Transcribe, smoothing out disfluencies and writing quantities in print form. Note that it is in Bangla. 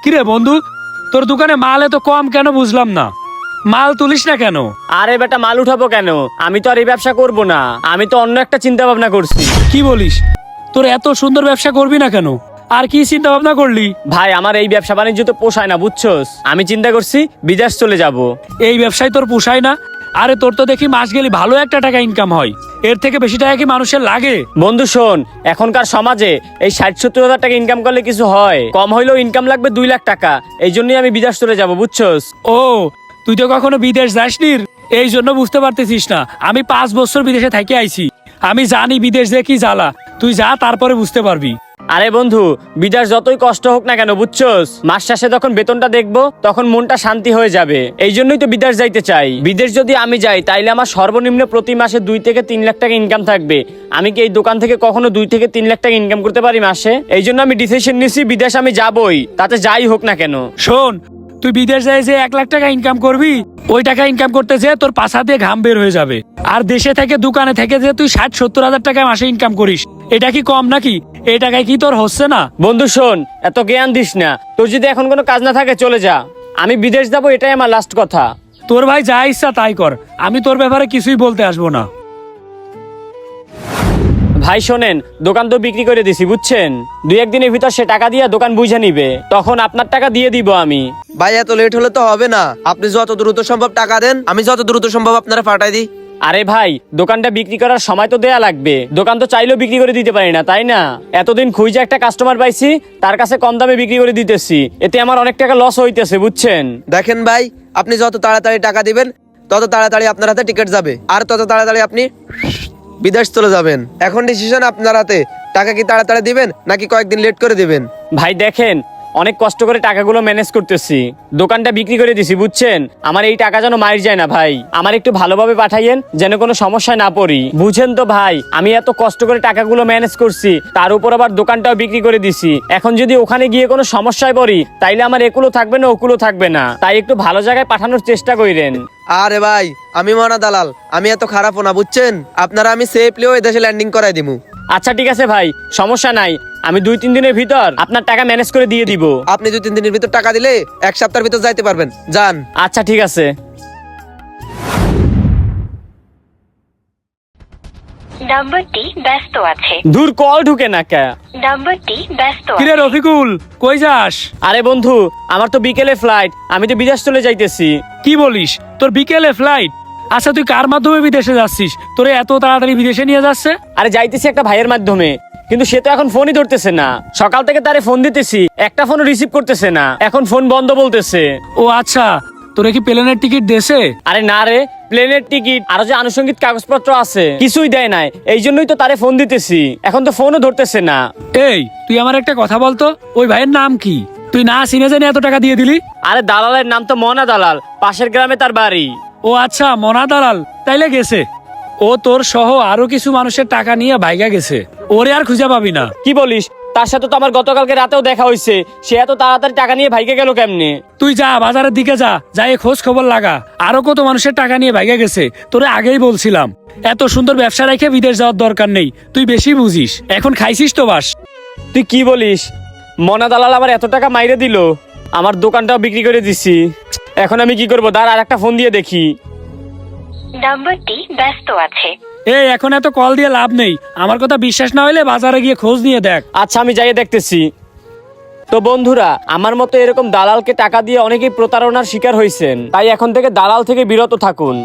কিরে বন্ধু, তোর দোকানে মাল এত কম কেন বুঝলাম না। মাল তুলিস না কেন? আরে বেটা, মাল উঠাবো কেন? আমি তো আর এই ব্যবসা করব না, আমি তো অন্য একটা চিন্তা ভাবনা করছি। কি বলিস? তোর এত সুন্দর ব্যবসা করবি না কেন? আর কি চিন্তা ভাবনা করলি? ভাই, আমার এই ব্যবসা বাণিজ্য তো পোষায় না, বুঝছস? আমি চিন্তা করছি বিদেশ চলে যাব। এই ব্যবসায় তোর পোষায় না? আরে তোর তো দেখি মাস গেলে ভালো একটা টাকা ইনকাম হয়, এর থেকে বেশি টাকা কি মানুষের লাগে? বন্ধু শোন, এখনকার সমাজে এই 60-70 হাজার টাকা ইনকাম করলে কিছু হয়? কম হইলেও ইনকাম লাগবে 2 লাখ টাকা। এই জন্যই আমি বিদেশ চলে যাব, বুঝছস? ও, তুই তো কখনো বিদেশ যাসনি, এই জন্য বুঝতে পারতেছিস না। আমি 5 বছর বিদেশে থেকে আইছি, আমি জানি বিদেশ যে কি জ্বালা। তুই যা, তারপরে বুঝতে পারবি। আরে বন্ধু, বিদেশ যতই কষ্ট হোক না কেন, বুঝছস, মাস শেষে যখন বেতনটা দেখবো তখন মনটা শান্তি হয়ে যাবে। এই জন্যই তো বিদেশ যাইতে চাই। বিদেশ যদি আমি যাই তাইলে আমার সর্বনিম্ন প্রতি মাসে 2 থেকে 3 লাখ টাকা ইনকাম থাকবে। আমি কি এই দোকান থেকে কখনো 2 থেকে 3 লাখ টাকা ইনকাম করতে পারি মাসে? এই জন্য আমি ডিসিশন নিছি বিদেশ আমি যাবই, তাতে যাই হোক না কেন। শোন, তুই বিদেশ যাই যে 1 লাখ টাকা ইনকাম করবি, ওই টাকা ইনকাম করতে যে তোর পাশা দিয়ে ঘাম বের হয়ে যাবে। আর দেশে থেকে দোকানে থেকে যে তুই 60-70 হাজার টাকা মাসে ইনকাম করিস, এটা কি কম নাকি? এই টাকায় কি তোর হচ্ছে না? বন্ধু শোন, এত জ্ঞান দিস না। তোর যদি এখন কোনো কাজ না থাকে চলে যা, আমি বিদেশ যাবো, এটাই আমার লাস্ট কথা। তোর ভাই যা ইচ্ছা তাই কর, আমি তোর ব্যাপারে কিছুই বলতে আসবো না। ভাই শোনেন, দোকান তো বিক্রি করে দিছি, বুঝছেন? 2-1 দিনের ভিতর সে টাকা দিয়ে দোকান বুঝে নিবে, তখন আপনার টাকা দিয়ে দিব আমি। ভাই এত লেট হলে তো হবে না, আপনি যত দ্রুত সম্ভব টাকা দেন, আমি যত দ্রুত সম্ভব আপনারা পাঠাই দিই। আরে ভাই, দোকানটা বিক্রি করার সময় তো দেয়া লাগবে। দোকান তো চাইলেও বিক্রি করে দিতে পারি না, তাই না? এতদিন খুঁজে একটা কাস্টমার পাইছি, তার কাছে কম দামে বিক্রি করে দিতেছি, এতে আমার অনেক টাকা লস হইতেছে, বুঝছেন? দেখেন ভাই, আপনি যত তাড়াতাড়ি টাকা দিবেন তত তাড়াতাড়ি আপনার হাতে টিকিট যাবে, আর তত তাড়াতাড়ি আপনি বিদেশ চলে যাবেন। এখন ডিসিশন আপনার হাতে, টাকা কি তাড়াতাড়ি দিবেন নাকি কয়েকদিন লেট করে দিবেন? ভাই দেখেন, অনেক কষ্ট করে টাকাগুলো ম্যানেজ করতেছি, দোকানটা বিক্রি করে দিছি, বুঝছেন? আমার এই টাকা যেন মার যায় না ভাই, আমার একটু ভালোভাবে পাঠাইয়েন, যেন কোনো সমস্যায় না পড়ি, বুঝেন তো ভাই? আমি এত কষ্ট করে টাকাগুলো ম্যানেজ করছি, তার উপর আবার দোকানটাও বিক্রি করে দিছি। এখন যদি ওখানে গিয়ে কোনো সমস্যায় পড়ি, তাইলে আমার একুলো থাকবে না, ওকুলো থাকবে না। তাই একটু ভালো জায়গায় পাঠানোর চেষ্টা করেন। আরে ভাই, আমি মনা দালাল, আমি এত খারাপও না, বুঝছেন? আপনারা আমি সেফলি ওই দেশে ল্যান্ডিং করাই দিমু। আচ্ছা ঠিক আছে ভাই, সমস্যা নাই, আমি 2-3 দিনের ভিতর আপনার টাকা ম্যানেজ করে দিয়ে দিব। আপনি 2-3 দিনের ভিতর টাকা দিলে 1 সপ্তাহের ভিতর যাইতে পারবেন, যান। আচ্ছা ঠিক আছে। নাম্বারটি ব্যস্ত আছে। দূর কল ঢুকে না কে? নাম্বারটি ব্যস্ত কিরে আছে। রফিকুল, কই যাস? আরে বন্ধু, আমার তো বিকেলে ফ্লাইট, আমি তো বিদেশ চলে যাইতেছি। কি বলিস, তোর বিকেলে ফ্লাইট? আচ্ছা, তুই কার মাধ্যমে বিদেশে যাচ্ছিস? তোরে এত তাড়াতাড়ি বিদেশে নিয়ে যাচ্ছে? আরে যাইতেছি একটা ভাইয়ের মাধ্যমে, কিন্তু সে তো এখন ফোনই ধরতেছে না। সকাল থেকে তারে ফোন দিতেছি, একটা ফোনও রিসিভ করতেছে না, এখন ফোন বন্ধ বলতেছে। ও আচ্ছা, তোরে কি প্লেনের টিকিট দেছে? আরে না রে, প্লেনের টিকিট আরো যে আনুষঙ্গিক কাগজপত্র আছে কিছুই দেয় নাই, এই জন্যই তো তারে ফোন দিতেছি, এখন তো ফোনও ধরতেছে না। এই, তুই আমার একটা কথা বলতো, ওই ভাইয়ের নাম কি? তুই না চিনে জানি এত টাকা দিয়ে দিলি? আরে দালালের নাম তো মনা দালাল, পাশের গ্রামে তার বাড়ি। ও আচ্ছা, মনা দালাল, তাইলে গেছে। ও তোর সহ আরো কিছু মানুষের টাকা নিয়ে ভাইগা গেছে, ওরে আর খুঁজে পাবি না। কি বলিস? তার সাথে তো আমার গতকালকে রাতেও দেখা হয়েছে, সে এত তাড়াতাড়ি টাকা নিয়ে ভাইকে গেল কেমনে? তুই যা, বাজারের দিকে যা, যাই খোঁজ খবর লাগা, আরো কত মানুষের টাকা নিয়ে ভাইগা গেছে। তোরে আগেই বলছিলাম, এত সুন্দর ব্যবসা রেখে বিদেশ যাওয়ার দরকার নেই, তুই বেশি বুঝিস, এখন খাইছিস তো বাস। তুই কি বলিস? মনা দালাল আবার এত টাকা মাইরে দিল, আমার দোকানটাও বিক্রি করে দিছি, এখন আমি কি করবো? দাঁড়া, আর একটা ফোন দিয়ে দেখি। নাম্বারটি ব্যস্ত আছে। এই, এখন এত কল দিয়ে লাভ নেই, আমার কথা বিশ্বাস না হলে বাজারে গিয়ে খোঁজ নিয়ে দেখ। আচ্ছা, আমি যাইয়ে দেখতেছি। তো বন্ধুরা, আমার মতো এরকম দালালকে টাকা দিয়ে অনেকেই প্রতারণার শিকার হয়েছেন, তাই এখন থেকে দালাল থেকে বিরত থাকুন।